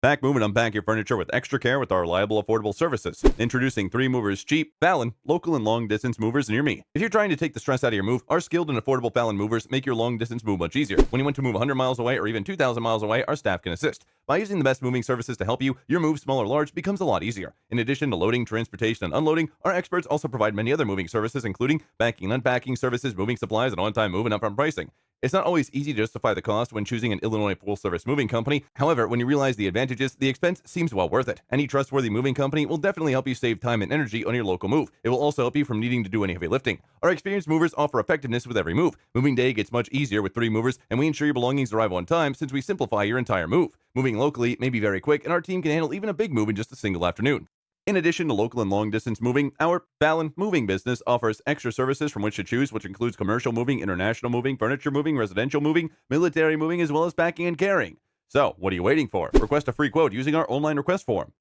Pack, move, and unpack your furniture with extra care with our reliable, affordable services. Introducing 3 Movers Cheap, Fallon, local and long-distance movers near me. If you're trying to take the stress out of your move, our skilled and affordable Fallon movers make your long-distance move much easier. When you want to move 100 miles away or even 2,000 miles away, our staff can assist. By using the best moving services to help you, your move, small or large, becomes a lot easier. In addition to loading, transportation, and unloading, our experts also provide many other moving services, including packing and unpacking services, moving supplies, and on-time move and upfront pricing. It's not always easy to justify the cost when choosing an Illinois full-service moving company. However, when you realize the advantages, the expense seems well worth it. Any trustworthy moving company will definitely help you save time and energy on your local move. It will also help you from needing to do any heavy lifting. Our experienced movers offer effectiveness with every move. Moving day gets much easier with 3 movers, and we ensure your belongings arrive on time since we simplify your entire move. Moving locally may be very quick, and our team can handle even a big move in just a single afternoon. In addition to local and long-distance moving, our Fallon moving business offers extra services from which to choose, which includes commercial moving, international moving, furniture moving, residential moving, military moving, as well as packing and carrying. So, what are you waiting for? Request a free quote using our online request form.